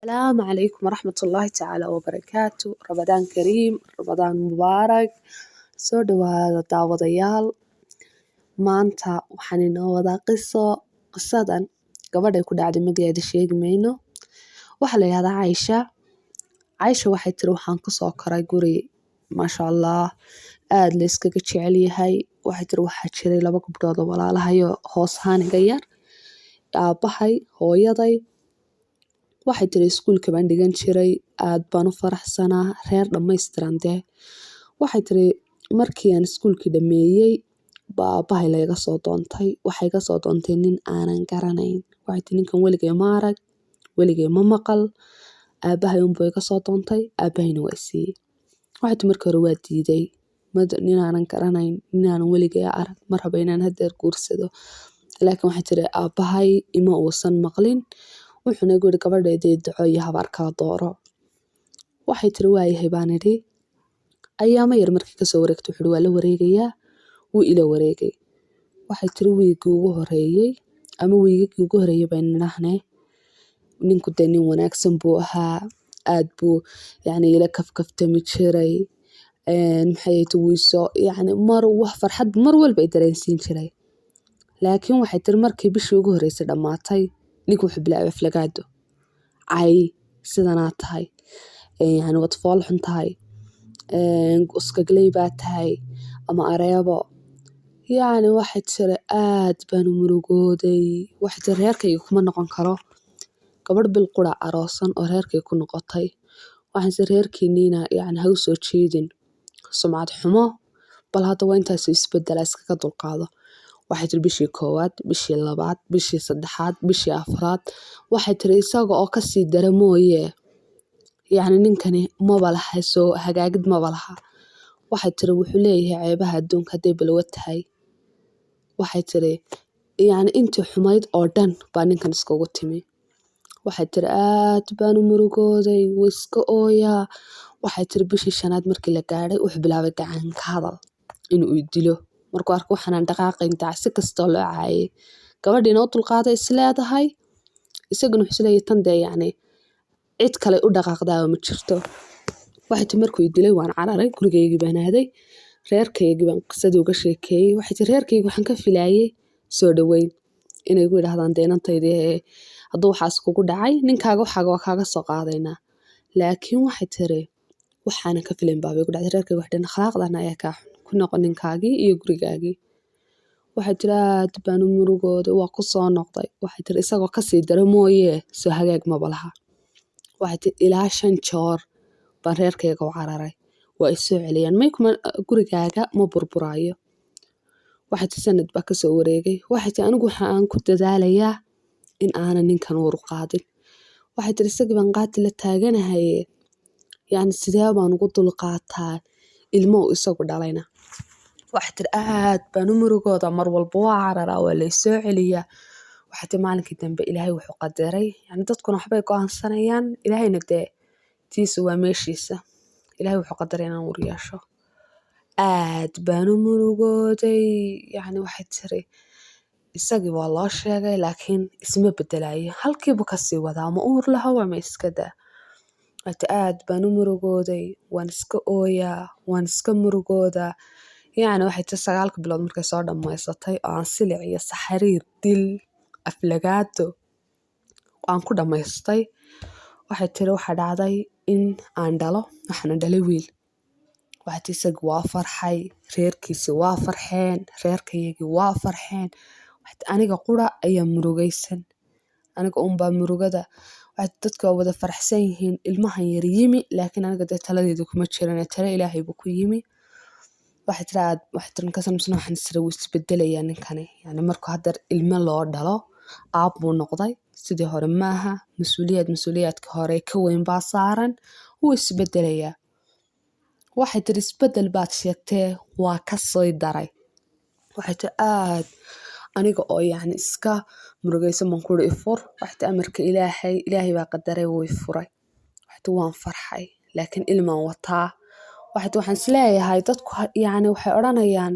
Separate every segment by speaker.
Speaker 1: السلام عليكم ورحمة الله تعالى وبركاته. رمضان كريم، رمضان مبارك. soo dhawaada daawadayaal. Maanta waxaan inoo wadaa qisadan gabadhay ku dhacday magaceeda sheegi mayno. Waxaa la yidhahdaa Caisha waxay tiri waxaan kusoo koray guri maasha Allah aad la iskaga jecel yahay. Waxay tiri waxaa jiray 2 gabdhood oo walaalahayo hoos ahaan iga yar, aabahay, hooyaday. Waxay tiri iskuulka baan dhigan jiray, aad baan u faraxsanaa, reer dhammaystiran dee. Waxay tiri markii aan iskuulkii dhameeyay baa aabahay la iga soo doontay. Waxay iga soo doontay nin aanan garanayn. Waxay tiri ninkan weligay ma arag, weligay ma maqal. Aabahay unbuu iga soo doontay, aabahayna waa i siiyey. Waxay tiri markii hore waa diiday, nin aanan garanayn, nin aanan weligay arag, ma rabo inaan haddeer guursado. Laakiin waxay tiri aabahay ima uusan maqlin. Wuxuuna igu yidhi gabadheedii duco iyo habaar kala dooro. Waxay tiri waayahay baan idhi. Ayaamo yar markii kasoo wareegtay wuxuu yidhi waa la wareegayaa. Wuu ila wareegay. Waxay tiri wiigii ugu horeeyay ama wiigagii ugu horeeyay baan nidhahnee. Ninku dee nin wanaagsan buu ahaa, aad buu ila kafkaftami jiray. Farxad mar walba ay dareensiin jiray. Laakiin waxay tiri markii bishii ugu horeysay dhammaatay, ninku wuxuu bilaabay aflagaado. Cay sidanaa tahay, waad fool xun tahay, uskagley baa tahay ama areebo. Waxay tiri aad baan u murugooday. Waxay tiri reerkayga kuma noqon karo. Gabadh bil qura aroosan oo reerkayga ku noqotay. Waxaan tiri reerkiiniina ha u soo jeedin sumcad xumo, bal hadda waa intaas isbedela iskaga dulqaado. Waxay tiri bishii 1aad, bishii 2aad, bishii 3aad, bishii 4aad. Waxay tiri isaga oo kasii dara mooye ninkani maba laha soo hagaagid maba laha. Waxay tiri wuxuu leeyahay ceebaha adduunka hadday balwad tahay. Waxay tiri intii xumayd oo dhan baa ninkan iskugu timi. Waxay tiri aad baan u murugooday, wuu iska ooyaa. Waxay tiri bishii 5aad markii la gaadhay wuxuu bilaabay gacan ka hadal inuu i dilo. Markuu arko waxaan dhaqaaqayn si kastoo loo caayay. Gabadhiina u dulqaaday isleedahay. Isaguna wuxuu isleeyahay tan dee cid kale u dhaqaaqdaa ma jirto. Waxay tiri markuu i dilay waan cararay, gurigaygii baan aaday. Reerkaygii baan qisadii uga sheekeeyay. Waxay tiri reerkaygii waxaan ka filaayay soo dhaweyn inay igu yidhaahdaan dee inantaydii hadduu waxaas kugu dhacay ninkaaga waxaaga waa kaaga soo qaadaynaa. Laakiin waxay tiri waxaanan ka filayn baa igu dhacday. Reerkayga waxay dhaheen akhlaaqdan ayaa kaa xun, ku noqon ninkaagii iyo gurigaagii. Waxay tiri aad baan u murugooday, waa ku soo noqday. Waxay tiri isagoo kasii dara mooye soo hagaag maba laha. Waxay tiri ilaa 5 joor baan reerkayga u cararay. Waa i soo celiyaan gurigaaga ma burburaayo. Waxay tiri sanad baa kasoo wareegay. Waxay tiri anigu waxaan ku dadaalayaa in aanan ninkan uur qaadin. Waxay tiri isagii baan qaati la taaganahay. Sidee baan ugu dulqaataa ilmo uu isagu dhalayna. Waxay tiri aad baan u murugooda mar walba waa cararaa waa la i soo celiyaa. Waxay tiri maalinkii dambe Ilaahay wuxuu qadaray. Dadkuna waxbay go'aansanayaan. Ilaahayna dee tiisa waa meeshiisa. Ilaahay wuxuu qadaray inaan uur yeesho. Aad baan u murugooday. Waxay tiri isagii waa loo sheegay laakiin isma bedelayo. Halkiibu kasii wadaa ma uur laha waa ma iska daa. Waxay tiri aad baan u murugooday. Waan iska ooyaa, waan iska murugoodaa. Waxay tiri 9 bilood markay soo dhammaysatay oo aan silic iyo saxariir, dil, aflagaado aan ku dhammaystay. Waxay tiri waxa dhacday in aan dhalo, waxaana dhalay wiil. Waxay tiri isagii waa farxay, reerkiisii waa farxeen, reerkaygii waa farxeen. Waxay tiri aniga qura ayaa murugaysan. Aniga unbaa murugada. Waxay tiri dadka waa wada faraxsan yihiin ilmahan yar yimi laakiin aniga dee taladeedu kuma jiran tala Ilaahay buu ku yimi. Waxay tiri ninkaas waxaan isra wuu isbedelayaa ninkani. Markuu haddeer ilmo loo dhalo aab buu noqday. Sidii hore maaha. Mas'uuliyaadka hore ka weyn baa saaran. Wuu isbedelayaa. Waxay tiri isbedel baad sheegtee waa ka soo daray. Waxay tiri aad aniga oo iska murugaysan baan ku iri ifur. Waxay tiri amarka Ilaahay baa qadaray wuu ifuray. Waxay tiri waan farxay laakiin ilmaan wataa. Waxay tiri waxaan isleeyahay dadku waxay odhanayaan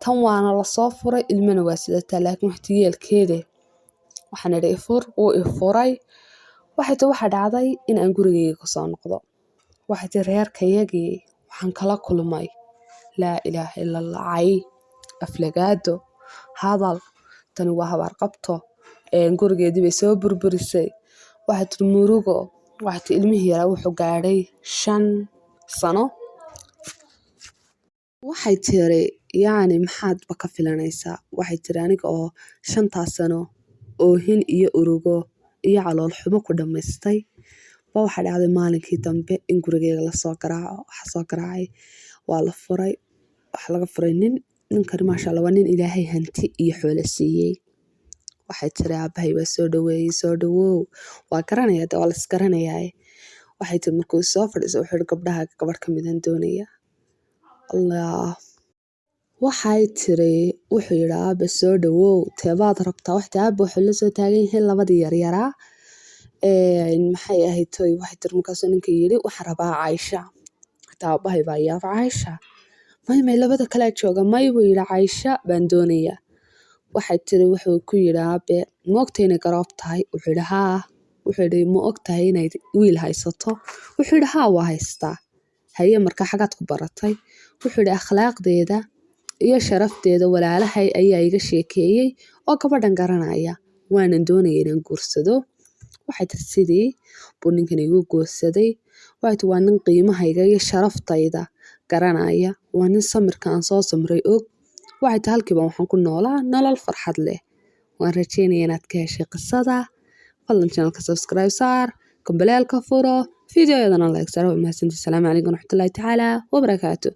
Speaker 1: tan waana la soo furay ilmana waa sidataa laakiin waxay tiri yeelkeeda waxaan idhi ifur wuu ifuray. waxay tiri waxa dhacday in aan gurigeyga kusoo noqdo. waxay tiri reerkayagii waxaan kala kulmay laa ilaaha ila allah, cay, aflagaado, hadal. Tani waa habaar qabto. Gurigeedii bay soo burburisay. waxay tiri murugo. waxay tiri ilmihii yaraa wuxuu gaadhay 5 sano. waxay tiri yacni maxaadba ka filanaysaa. waxay tiri aniga oo 5taas sano oohin iyo urugo iyo calool xumo ku dhammaystay ba waxa dhacday maalinkii dambe in gurigeyga lasoo garaaco. waxa soo garaacay waa la furay. waxa laga furay ninkani maasha Allah waa nin ilaahay hanti iyo xoolo siiyey. waxay tiri aabahay baa soo dhaweeyey, soo dhawow. waa garanaya waa la isgaranayaa. waxay tiri markuu soo fadhiiso wuxuu yidhi gabdhaha gabadh ka mid aan doonaya. allah. waxay tiri wuxuu yidhi aabe soo dhawow, teebaad rabtaa. waxay tiri aabe wuxuu la soo taagan yahay labadii yaryaraa. maxay ahayd toy. waxay tiri markaasuu ninka yidhi waxaan rabaa Caaisha. xitaa aabahay baa yaab Caaisha. may labada kale jooga. may buu yidhi Caaisha baan doonayaa. waxay tiri wuxuu ku yidhi aabe ma ogtahay inay garoob tahay. wuxuu yidhi haa. wuxuu yidhi ma ogtahay inay wiil haysato. wuxuu yidhi haa waa haystaa. haye markaa xagaad ku baratay. wuxuu yidhi akhlaaqdeeda iyo sharafteeda walaalahay ayaa iga sheekeeyey oo gabadhan garanaya. waanan doonaya inaan guursado. waxay tiri sidii buu ninkan igu guursaday. waxay tiri waa nin qiimahayga iyo sharaftayda garanaya. waa nin samirka aan soo samray og. waxay tiri halkiiba waxaan ku noolaa nolol farxad leh. waan rajeynaya inaad ka heshay qisada. fadlan channelka subscribe saar, gambaleelka furo, fiidiyoyadana like saar. waa mahadsantihiin. Asalaamu calaykum waraxmatullaahi tacaala wabarakaatu.